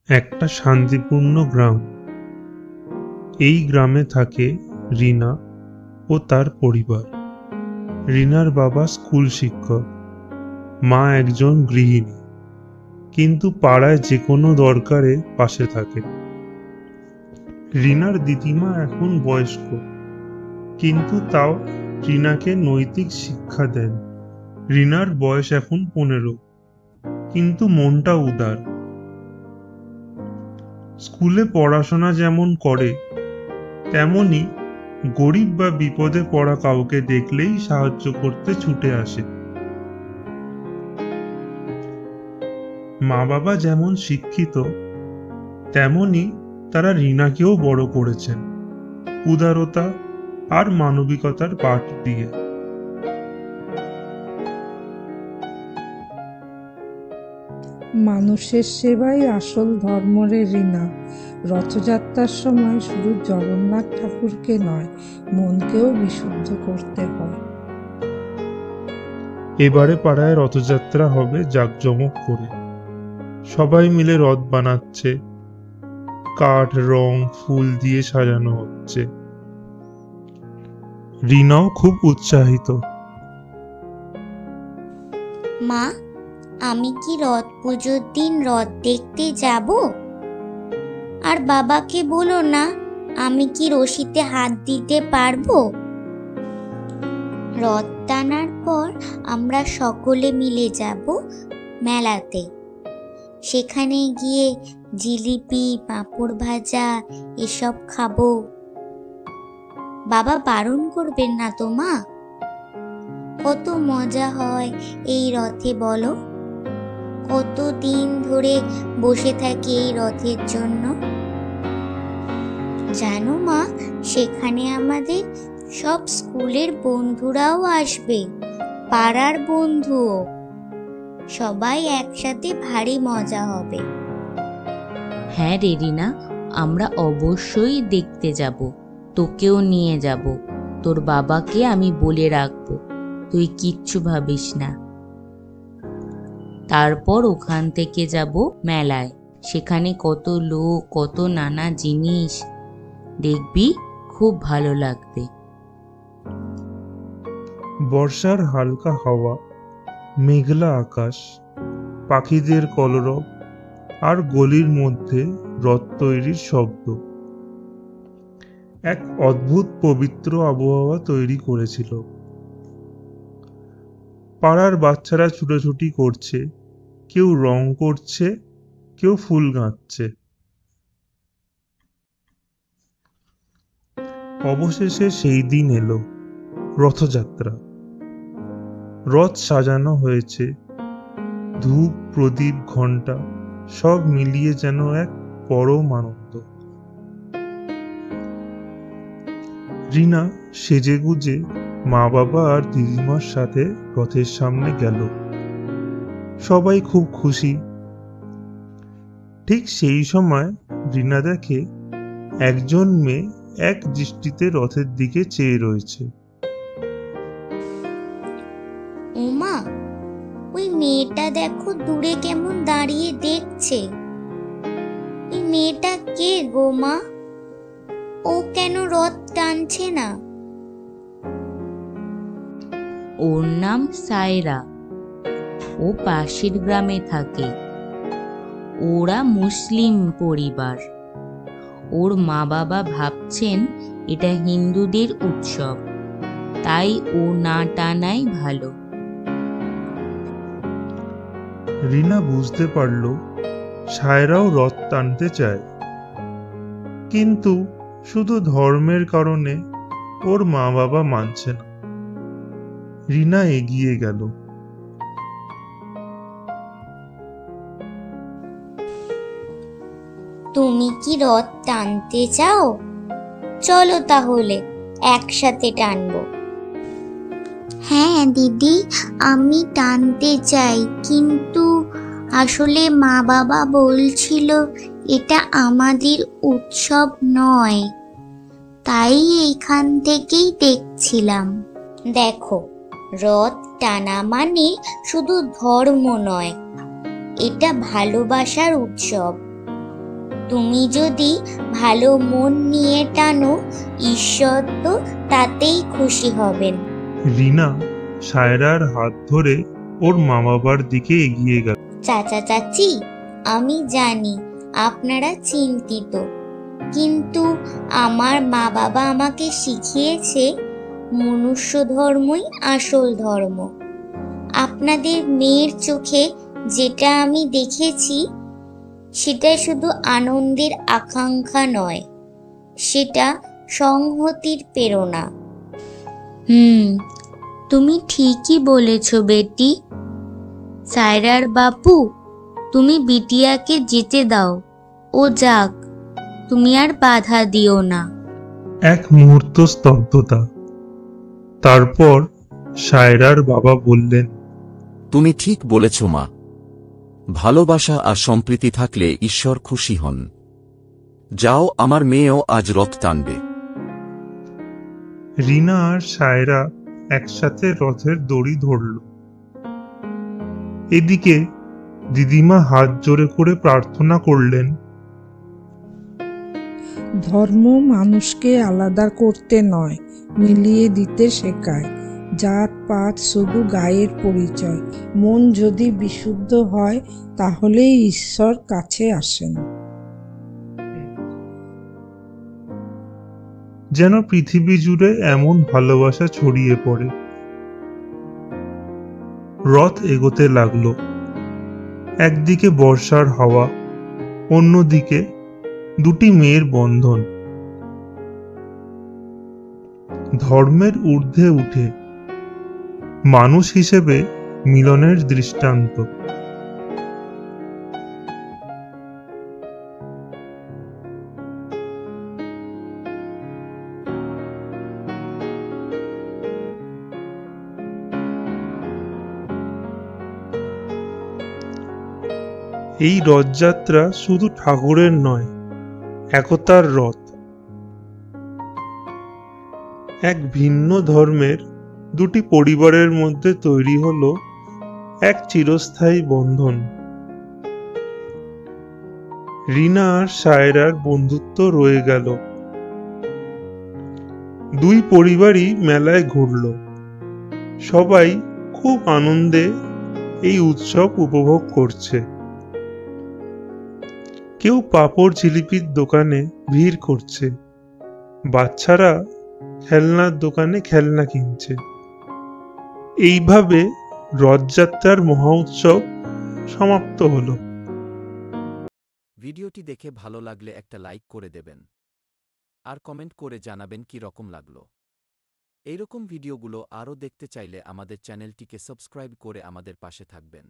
একটা শান্তিপূর্ণ গ্রাম। এই গ্রামে থাকে রিনা ও তার পরিবার। রিনার বাবা স্কুল শিক্ষক, মা একজন গৃহিণী, কিন্তু পাড়ায় যে কোনো দরকারে পাশে থাকে। রিনার দিদিমা এখন বয়স্ক, কিন্তু তাও রিনাকে নৈতিক শিক্ষা দেন। রিনার বয়স এখন 15, কিন্তু মনটা উদার। স্কুলে পড়াশোনা যেমন করে, তেমনি গরিব বা বিপদে পড়া কাউকে দেখলেই সাহায্য করতে ছুটে আসে। মা বাবা যেমন শিক্ষিত, তেমনি তারা রিনাকেও বড় করেছেন উদারতা আর মানবিকতার পাঠ দিয়ে। মানুষের সেবাই আসল ধর্ম রে রিনা। রথযাত্রার সময় শুধু জগন্নাথ ঠাকুরকে নয়, মনকেও বিশুদ্ধ করতে হয়। এবারে পাড়ায় রথযাত্রা হবে জাঁকজমক করে। সবাই মিলে রথ বানাচ্ছে, কাঠ, রং, ফুল দিয়ে সাজানো হচ্ছে। রিনাও খুব উৎসাহিত। মা, আমি কি রথ পুজোর দিন রথ দেখতে যাব? আর বাবাকে বলো না, আমি কি রশিতে হাত দিতে পারবো? রথ টানার পর আমরা সকলে মিলে যাব মেলাতে। সেখানে গিয়ে জিলিপি, পাঁপড় ভাজা এসব খাবো। বাবা বারণ করবেন না তো মা? কত মজা হয় এই রথে বলো। কত দিন ধরে বসে থাকি এই রথের জন্য। জানো মা, সেখানে আমাদের সব স্কুলের বন্ধুরাও আসবে, পাড়ার বন্ধুও। সবাই একসাথে ভারী মজা হবে। হ্যাঁ রে রিনা, আমরা অবশ্যই দেখতে যাব। তোকেও নিয়ে যাব। তোর বাবাকে আমি বলে রাখবো, তুই কিচ্ছু ভাবিস না। তারপর ওখান থেকে যাব মেলায়। সেখানে কত লোক, কত নানা জিনিস দেখবি, খুব ভালো লাগবে। বর্ষার হালকা হাওয়া, মেঘলা আকাশ, পাখিদের কলরব আর গলির মধ্যে রথ তৈরির শব্দ এক অদ্ভুত পবিত্র আবহাওয়া তৈরি করেছিল। পাড়ার বাচ্চারা ছুটোছুটি করছে, কেউ রং করছে, কেউ ফুল গাঁথছে। অবশেষে সেই দিন এলো, রথযাত্রা। রথ সাজানো হয়েছে, ধূপ, প্রদীপ, ঘণ্টা সব মিলিয়ে যেন এক পরম আনন্দ। রিনা সেজেগুজে মা বাবা আর দিদিমার সাথে রথের সামনে গেল। সবাই খুব খুশি। ঠিক সেই সময় রিনা দেখে একজন মেয়ে এক দৃষ্টিতে রথের দিকে চেয়ে রয়েছে। ওমা, ওই মেয়েটা দেখো দূরে কেমন দাঁড়িয়ে দেখছে। ওই মেয়েটা কে গো মা? ও কেন রথ টানছে না? ওর নাম সায়রা। ও পাশের গ্রামে থাকে। ওরা মুসলিম পরিবার। ওর মা বাবা ভাবছেন এটা হিন্দুদের উৎসব, তাই ও না টানাই ভালো। রিনা বুঝতে পারল সায়রাও রথ টানতে চায়, কিন্তু শুধু ধর্মের কারণে ওর মা বাবা মানছে না। রিনা এগিয়ে গেল। তুমি কি রথ টানতে চাও? চলো তাহলে একসাথে টানবো। হ্যাঁ দিদি, আমি টানতে চাই, কিন্তু আসলে মা বাবা বলছিল এটা আমাদের উৎসব নয়, তাই এইখান থেকেই দেখছিলাম। দেখো, রথ টানা মানে শুধু ধর্ম নয়, এটা ভালোবাসার উৎসব। তুমি যদি ভালো মন নিয়ে টানো, ঈশ্বর তো তাতেই খুশি হবেন। রিনা সায়রার হাত ধরে ওর মা বাবার দিকে এগিয়ে গেল। চাচা চাচি, আমি জানি আপনারা চিন্তিত, কিন্তু আমার মা বাবা আমাকে শিখিয়েছে মনুষ্য ধর্মই আসল ধর্ম। আপনাদের মেয়ের চোখে যেটা আমি দেখেছি, সেটা শুধু আনন্দের আকাঙ্ক্ষা নয়, সেটা সংহতির প্রেরণা। তুমি ঠিকই বলেছ বেটি। সায়রার বাপু, তুমি বিটিয়াকে যেতে দাও, ও যাক, তুমি আর বাধা দিও না। এক মুহূর্ত স্তব্ধতা। তারপর সায়রার বাবা বললেন, তুমি ঠিক বলেছ মা। ভালোবাসা আর সম্প্রীতি থাকলে ঈশ্বর খুশি হন। যাও, আমার মেয়েও আজ রথ টানবে। রিনা আর সায়রা একসাথে রথের দড়ি ধরল। এদিকে দিদিমা হাত জোড়ে করে প্রার্থনা করলেন, ধর্ম মানুষকে আলাদা করতে নয়, মিলিয়ে দিতে শেখায়। জাত পাত শুধু গায়ের পরিচয়। মন যদি বিশুদ্ধ হয়, তাহলেই ঈশ্বর কাছে আসেন। যেন পৃথিবী জুড়ে এমন ভালোবাসা ছড়িয়ে পড়ে। রথ এগোতে লাগলো। একদিকে বর্ষার হাওয়া, অন্যদিকে দুটি মেয়ের বন্ধন। ধর্মের ঊর্ধ্বে উঠে মানুষ হিসেবে মিলনের দৃষ্টান্ত। এই রথযাত্রা শুধু ঠাকুরের নয়, একতার রথ। এক ভিন্ন ধর্মের দুটি পরিবারের মধ্যে তৈরি হলো এক চিরস্থায়ী বন্ধন। রিনা আর সায়রার বন্ধুত্ব রয়ে গেল। দুই পরিবারই মেলায় ঘুরল। সবাই খুব আনন্দে এই উৎসব উপভোগ করছে। কেউ পাঁপড় জিলিপির দোকানে ভিড় করছে, বাচ্চারা খেলনার দোকানে খেলনা কিনছে। এইভাবে রথযাত্রার মহা উৎসব সমাপ্ত হলো। ভিডিওটি দেখে ভালো লাগলে একটা লাইক করে দেবেন আর কমেন্ট করে জানাবেন কি রকম লাগলো। এইরকম ভিডিওগুলো আরও দেখতে চাইলে আমাদের চ্যানেলটিকে সাবস্ক্রাইব করে আমাদের পাশে থাকবেন।